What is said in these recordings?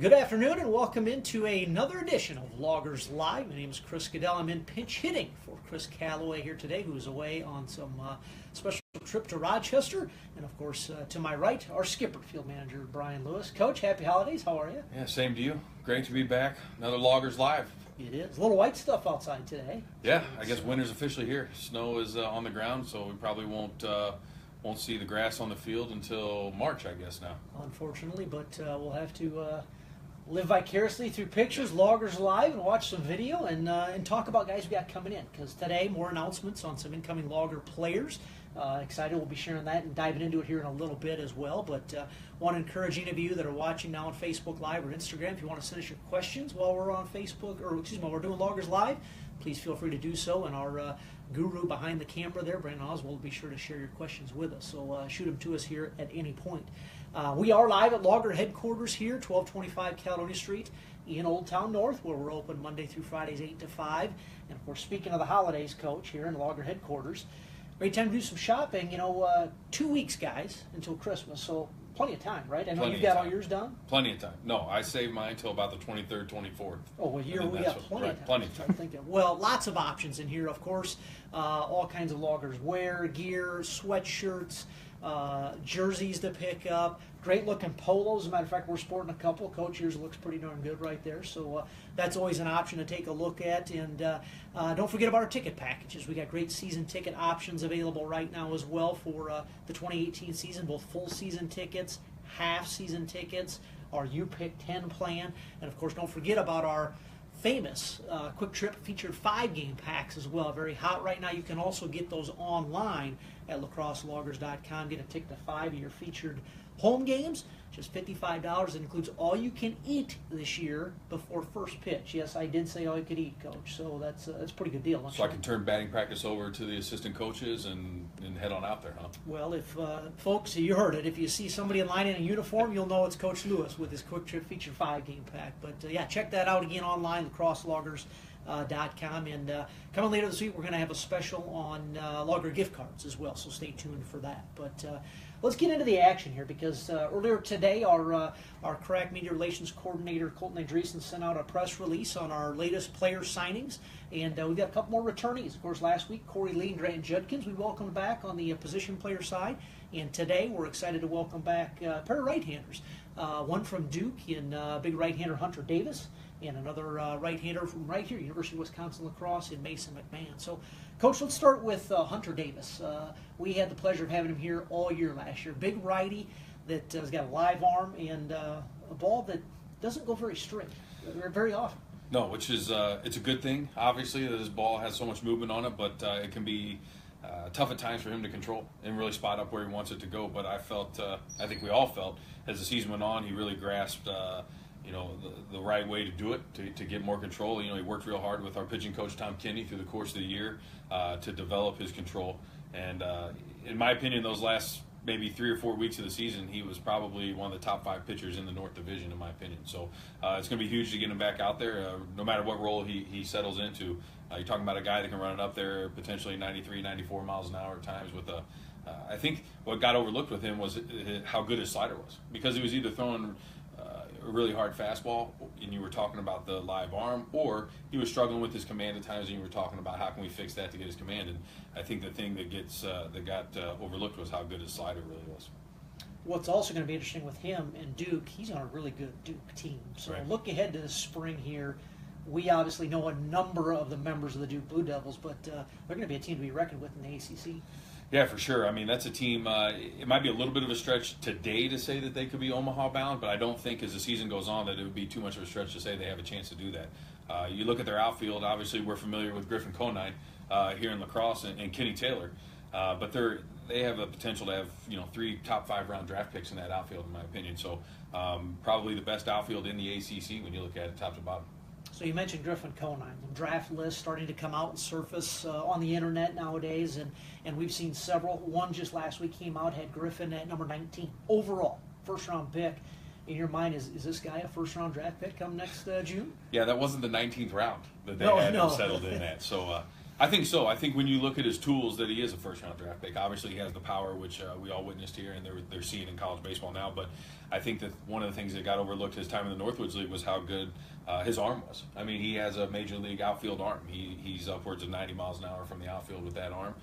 Good afternoon and welcome into another edition of Loggers Live. My name is Chris Goodell. I'm in pinch hitting for Chris Calloway here today, who is away on some special trip to Rochester. And of course, to my right, our skipper, field manager Brian Lewis. Coach, happy holidays. How are you? Yeah, same to you. Great to be back. Another Loggers Live. It is. A little white stuff outside today. Yeah, I guess winter's officially here. Snow is on the ground, so we probably won't see the grass on the field until March, I guess now. Unfortunately, but we'll have to live vicariously through pictures, Loggers Live, and watch some video and talk about guys we got coming in. Because today, more announcements on some incoming Logger players. Excited, we'll be sharing that and diving into it here in a little bit as well. But want to encourage any of you that are watching now on Facebook Live or Instagram, if you want to send us your questions while we're on Facebook, or excuse me, while we're doing Loggers Live, please feel free to do so. And our guru behind the camera there, Brandon Oswald, will be sure to share your questions with us. So shoot them to us here at any point. We are live at Logger headquarters here, 1225 Caledonia Street in Old Town North, where we're open Monday through Fridays 8 to 5. And of course, speaking of the holidays, Coach, here in Logger headquarters, great time to do some shopping. 2 weeks, guys, until Christmas, so plenty of time, right? I know you've got all yours done. Plenty of time. No, I saved mine until about the 23rd, 24th. Oh, well, we got plenty of time. Plenty of time. Well, lots of options in here, of course. All kinds of Loggers wear, gear, sweatshirts, jerseys to pick up, great looking polos. As a matter of fact, we're sporting a couple. Coach, yours looks pretty darn good right there. So that's always an option to take a look at. And don't forget about our ticket packages. We got great season ticket options available right now as well for the 2018 season, both full season tickets, half season tickets, our You Pick 10 plan. And of course, don't forget about our famous Quick Trip featured 5-game packs as well. Very hot right now. You can also get those online at lacrosseloggers.com. Get a ticket to 5 of your featured home games, just $55. It includes all you can eat this year before first pitch. Yes, I did say all you could eat, Coach. So that's a pretty good deal. So I can turn batting practice over to the assistant coaches and head on out there, huh? Well, if folks, you heard it. If you see somebody in line in a uniform, you'll know it's Coach Lewis with his Quick Trip featured 5-game pack. But yeah, check that out again online, lacrosseloggers.com. And coming later this week, we're going to have a special on Logger gift cards as well, so stay tuned for that. But let's get into the action here, because earlier today, our Crack Media Relations Coordinator, Colton Andreessen, sent out a press release on our latest player signings, and we've got a couple more returnees. Of course, last week, Corey Lee and Grant Judkins we welcomed back on the position player side, and today we're excited to welcome back a pair of right-handers, one from Duke in big right-hander Hunter Davis, and another right-hander from right here, University of Wisconsin Lacrosse, in Mason Mcmahon. So, Coach, let's start with Hunter Davis. We had the pleasure of having him here all year last year. Big righty that has got a live arm and a ball that doesn't go very straight very often. No, which is it's a good thing, obviously, that his ball has so much movement on it, but it can be tough at times for him to control and really spot up where he wants it to go. But I think we all felt, as the season went on, he really grasped the right way to do it, to get more control. He worked real hard with our pitching coach, Tom Kinney, through the course of the year to develop his control. And in my opinion, those last maybe 3 or 4 weeks of the season, he was probably one of the top 5 pitchers in the North Division, in my opinion. So it's going to be huge to get him back out there, no matter what role he settles into. You're talking about a guy that can run it up there potentially 93, 94 miles an hour at times with a I think what got overlooked with him was how good his slider was, because he was either throwing a really hard fastball, and you were talking about the live arm, or he was struggling with his command at times, and you were talking about how can we fix that to get his command. And I think the thing that got overlooked was how good his slider really was. What's also going to be interesting with him and Duke, he's on a really good Duke team. So right. Look ahead to the spring here. We obviously know a number of the members of the Duke Blue Devils, but they're going to be a team to be reckoned with in the ACC. Yeah, for sure. I mean, that's a team, it might be a little bit of a stretch today to say that they could be Omaha-bound, but I don't think as the season goes on that it would be too much of a stretch to say they have a chance to do that. You look at their outfield, obviously we're familiar with Griffin Conine here in Lacrosse and Kenny Taylor, but they have a potential to have 3 top 5 round draft picks in that outfield, in my opinion. So probably the best outfield in the ACC when you look at it top to bottom. So you mentioned Griffin Conine, the draft list starting to come out and surface on the internet nowadays, and we've seen several. One just last week came out, had Griffin at number 19 overall, first-round pick. In your mind, is this guy a first-round draft pick come next June? Yeah, that wasn't the 19th round that they had him settled in at. So I think so. I think when you look at his tools, that he is a first-round draft pick. Obviously, he has the power, which we all witnessed here, and they're seeing in college baseball now. But I think that one of the things that got overlooked his time in the Northwoods League was how good his arm was. I mean, he has a major league outfield arm. He's upwards of 90 miles an hour from the outfield with that arm.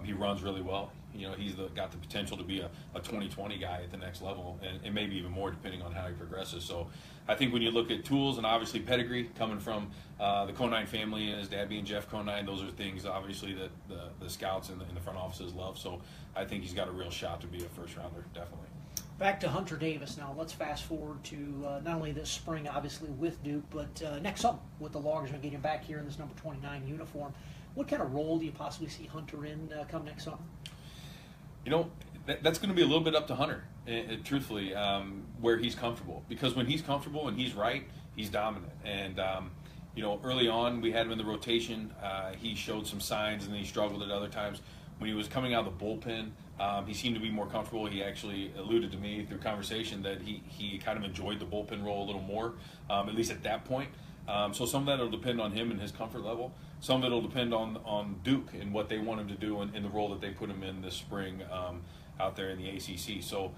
He runs really well. You know, he's got the potential to be a 2020 guy at the next level, and maybe even more depending on how he progresses. So I think when you look at tools and obviously pedigree coming from the Conine family and his dad being Jeff Conine, those are things obviously that the scouts and the front offices love. So I think he's got a real shot to be a first rounder, definitely. Back to Hunter Davis now. Let's fast forward to not only this spring, obviously, with Duke, but next summer with the Loggers and getting back here in this number 29 uniform. What kind of role do you possibly see Hunter in come next summer? You know, that's going to be a little bit up to Hunter, truthfully, where he's comfortable. Because when he's comfortable and he's right, he's dominant. And, you know, early on we had him in the rotation. He showed some signs, and then he struggled at other times. When he was coming out of the bullpen, he seemed to be more comfortable. He actually alluded to me through conversation that he kind of enjoyed the bullpen role a little more, at least at that point. So some of that will depend on him and his comfort level. Some of it will depend on Duke and what they want him to do in the role that they put him in this spring out there in the ACC. So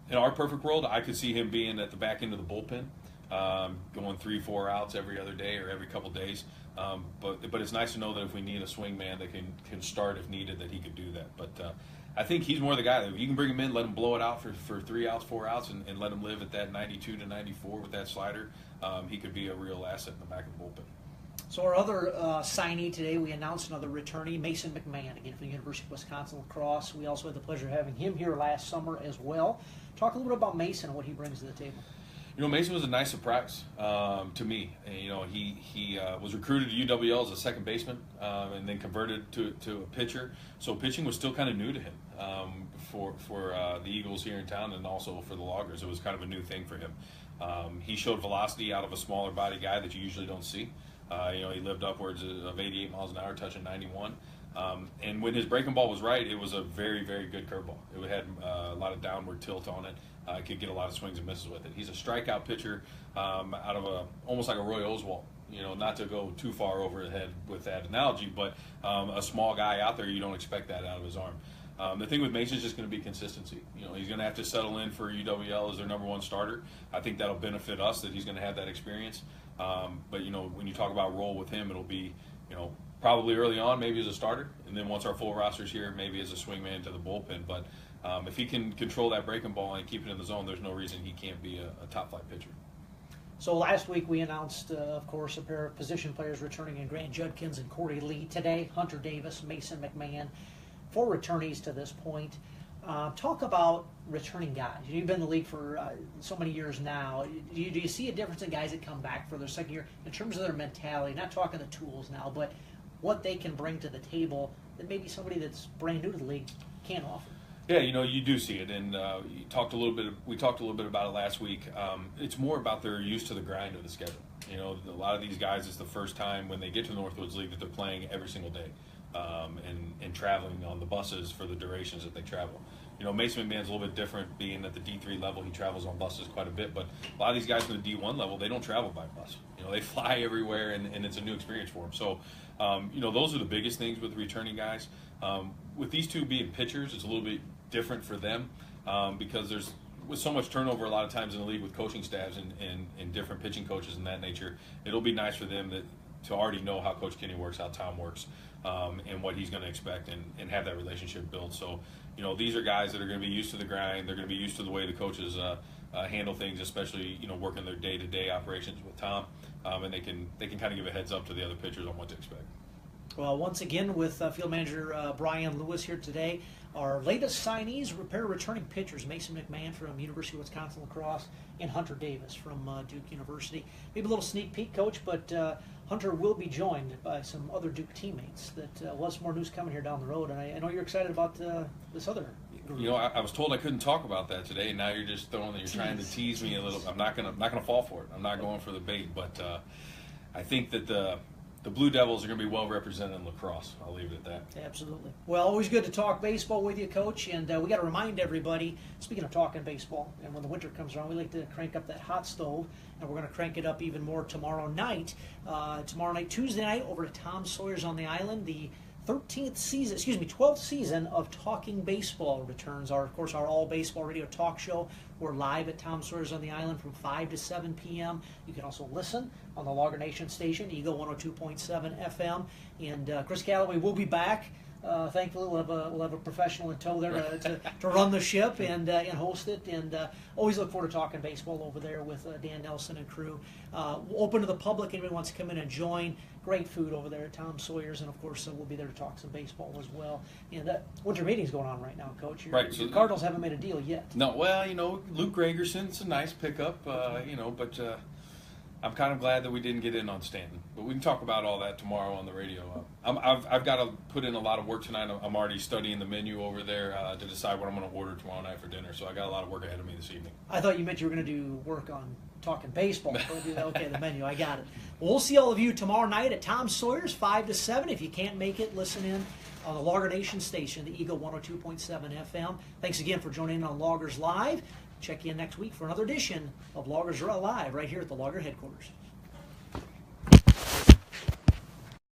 in our perfect world, I could see him being at the back end of the bullpen, going 3-4 outs every other day or every couple days. But it's nice to know that if we need a swing man that can start if needed, that he could do that. But I think he's more the guy that if you can bring him in, let him blow it out for 3 outs, 4 outs, and let him live at that 92 to 94 with that slider. He could be a real asset in the back of the bullpen. So our other signee today, we announced another returnee, Mason Mcmahon, again from the University of Wisconsin Crosse. We also had the pleasure of having him here last summer as well. Talk a little bit about Mason and what he brings to the table. You know, Mason was a nice surprise to me. And, you know, he was recruited to UWL as a second baseman and then converted to a pitcher. So pitching was still kind of new to him for the Eagles here in town and also for the Loggers. It was kind of a new thing for him. He showed velocity out of a smaller body guy that you usually don't see. You know, he lived upwards of 88 miles an hour, touching 91. And when his breaking ball was right, it was a very, very good curveball. It had a lot of downward tilt on it. Could get a lot of swings and misses with it. He's a strikeout pitcher out of almost like a Roy Oswalt. You know, not to go too far over the head with that analogy, but a small guy out there, you don't expect that out of his arm. The thing with Mason is just going to be consistency. You know, he's going to have to settle in for UWL as their number one starter. I think that'll benefit us that he's going to have that experience. But, you know, when you talk about role with him, it'll be, you know, probably early on, maybe as a starter. And then once our full roster's here, maybe as a swingman to the bullpen. But if he can control that breaking ball and keep it in the zone, there's no reason he can't be a top-flight pitcher. So last week we announced, of course, a pair of position players returning in Grant Judkins and Corey Lee. Today, Hunter Davis, Mason Mcmahon, 4 returnees to this point. Talk about returning guys. You've been in the league for so many years now. Do you see a difference in guys that come back for their second year in terms of their mentality? Not talking the tools now, but what they can bring to the table that maybe somebody that's brand new to the league can't offer. Yeah, you know, you do see it, and we talked a little bit about it last week. It's more about they're used to the grind of the schedule. You know, a lot of these guys, it's the first time when they get to the Northwoods League that they're playing every single day, and traveling on the buses for the durations that they travel. You know, Mason McMahon's a little bit different, being at the D3 level. He travels on buses quite a bit, but a lot of these guys from the D1 level, they don't travel by bus. You know, they fly everywhere, and it's a new experience for them. So, you know, those are the biggest things with returning guys. With these two being pitchers, it's a little bit different for them because there's with so much turnover a lot of times in the league with coaching staffs and different pitching coaches and that nature. It'll be nice for them to already know how Coach Kenny works, how Tom works, and what he's going to expect and have that relationship built. So, you know, these are guys that are going to be used to the grind. They're going to be used to the way the coaches handle things, especially, you know, working their day-to-day operations with Tom, and they can kind of give a heads up to the other pitchers on what to expect. Well, once again with field manager Brian Lewis here today, our latest signees, returning pitchers, Mason McMahon from University of Wisconsin La Crosse and Hunter Davis from Duke University. Maybe a little sneak peek, Coach, but Hunter will be joined by some other Duke teammates. That was more news coming here down the road, and I know you're excited about this other group. You know, I was told I couldn't talk about that today, and now you're just trying to tease me a little. I'm not gonna fall for it. I'm not going for the bait, but I think that the Blue Devils are going to be well represented in lacrosse. I'll leave it at that. Absolutely. Well, always good to talk baseball with you, Coach. And we got to remind everybody, speaking of talking baseball, and when the winter comes around, we like to crank up that hot stove, and we're going to crank it up even more tomorrow night. Tuesday night, over to Tom Sawyer's on the Island. The 12th season of Talking Baseball returns. Of course, our all baseball radio talk show. We're live at Tom Sawyer's on the Island from 5 to 7 p.m. You can also listen on the Logger Nation station, Eagle 102.7 FM. And Chris Calloway will be back. Thankfully, we'll have a professional in tow there to run the ship and host it. And always look forward to talking baseball over there with Dan Nelson and crew. Open to the public. Anybody wants to come in and join. Great food over there at Tom Sawyer's, and of course we'll be there to talk some baseball as well. And winter meeting's going on right now, Coach. Your Cardinals haven't made a deal yet. No, well, Luke Gregerson's a nice pickup, but I'm kind of glad that we didn't get in on Stanton. But we can talk about all that tomorrow on the radio. I've got to put in a lot of work tonight. I'm already studying the menu over there to decide what I'm going to order tomorrow night for dinner. So I got a lot of work ahead of me this evening. I thought you meant you were going to do work on talking baseball. Okay, the menu, I got it. Well, we'll see all of you tomorrow night at Tom Sawyer's 5 to 7. If you can't make it, listen in on the Logger Nation station, the Eagle 102.7 FM. Thanks again for joining in on Loggers Live. Check in next week for another edition of Loggers Live right here at the Logger headquarters.